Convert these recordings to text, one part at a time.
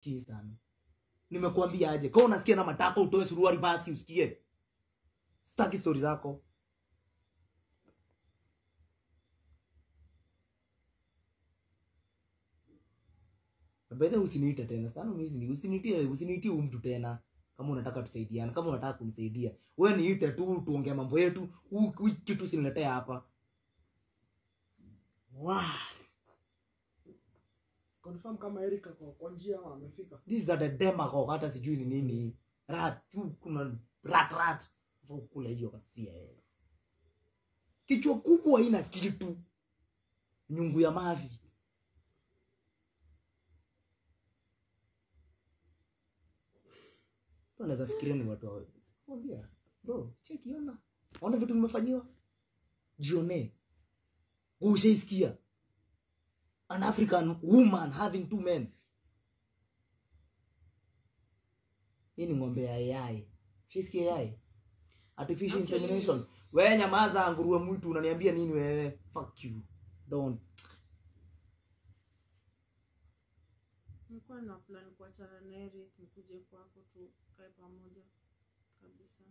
Kisa. Nimekuambia aje, kama unasikia na matako utoe suruali basi usikie. Sitaki story zako. Baada usiniite tena. Sana usiniitie mtu tena. Kama unataka tusaidiane, kama unataka kunisaidia. Wewe niite tu tuongee mambo yetu. Kitu usiniletea hapa. Wow. Confirm kama Erika kwa njia ama amefika. These are the demagogue hata sijui ni nini. Kuna rat. Kula hiyo kasia. Kichwa kubwa haina kitu. Nyungu ya mavi. Unaweza fikiria ni watu wao. Mwambia, bro, cheki ona. Ona vitu nimefanyiwa. Jione. Ushaisikia? An African woman having 2 men. Hii ni ng'ombe ya AI. Ushaisikia AI? Artificial insemination. Wewe nyamaza nguruwe mwitu unaniambia nini wewe? Fuck you. Don't. Nilikuwa na plan kuachana na Eric nikuje kwako tu kae pamoja kabisa.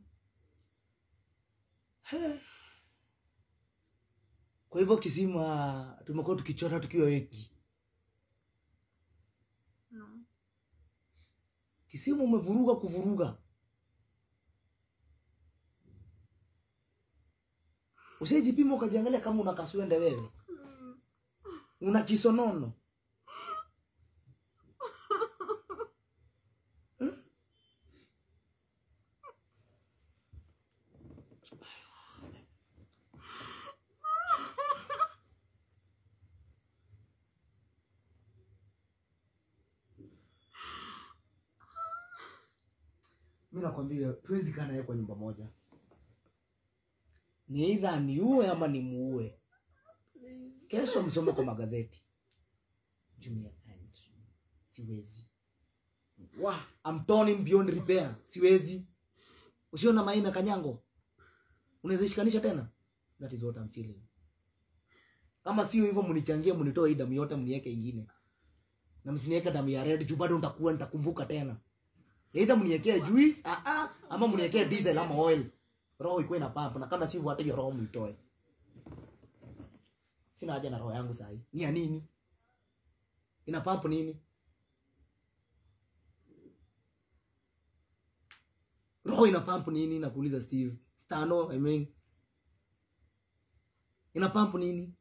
Kwa hivyo kisima tumekuwa tukichora tukiwa wengi. No. Kisima umevuruga kuvuruga. Usijipima ukajiangalia kama una kaswende wewe. Una kisonono. Mimi nakwambia tuwezi kaa naye kwa nyumba moja. Ni either niue ama nimuue. Kesho msome kwa magazeti. Jumia and siwezi. Wow, I'm turning beyond repair. Siwezi. Usiona maime kanyango. Unaweza shikanisha tena? That is what I'm feeling. Kama sio hivyo mnichangie mnitoe damu yote mniweke ingine. Na msiniweke damu ya red juu bado nitakumbuka tena. Either mniwekee juice ama mniwekee diesel ama oil. Roho iko ina pump na kama sivyo hata hiyo roho mitoe. Sina haja na roho yangu sasa. Ni ya nini? Ina pump nini? Roho ina pump nini nakuuliza Steve? Stano, I mean. Ina pump nini?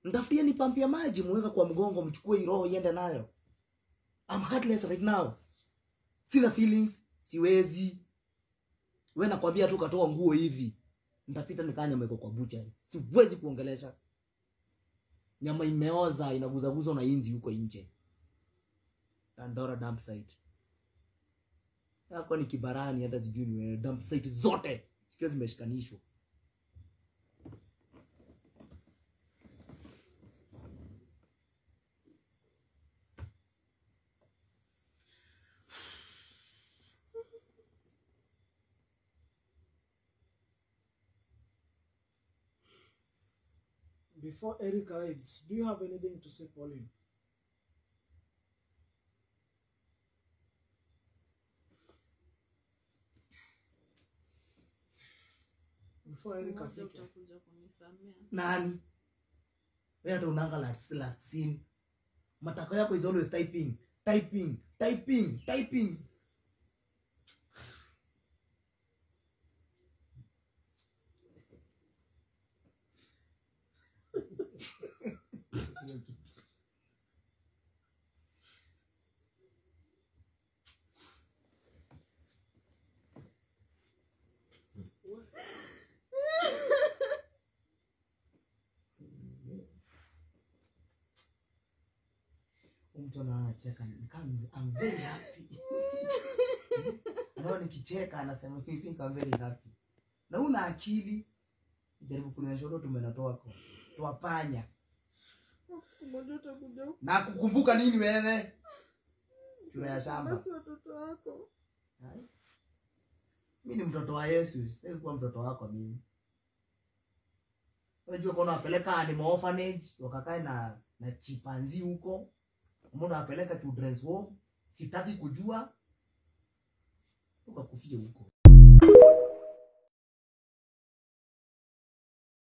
Mtafutie ni pump ya maji muweka kwa mgongo mchukue hii roho iende nayo. I'm heartless right now. Sina feelings, siwezi. Wewe nakwambia tu katoa nguo hivi. Nitapita nikanya meko kwa bucha. Siwezi kuongelesha. Nyama imeoza inaguzaguza na inzi huko nje. Dandora dump site. Yako ni kibarani hata sijui ni wewe dump site zote. Sikio zimeshikanishwa. Before Eric arrives, do you have anything to say, Pauline? Before Eric utakuja kunisamea. Nani? Wewe hata unanga last scene. Matako yako is always typing. Mtu anacheka I'm very happy. Naona nikicheka anasema I think I'm very happy. Na una akili jaribu kunionyesha ndo tumenatoa kwa. Tuwapanya. Mmoja utakuja. Na kukumbuka nini wewe? Chura ya shamba. Basi watoto wako. Hai. Mimi ni mtoto wa Yesu, sitaki kuwa mtoto wako mimi. Unajua kuna wapeleka animal orphanage, wakakae na chimpanzee huko. Mbona wapeleka children's home? Sitaki kujua. Ukakufie huko.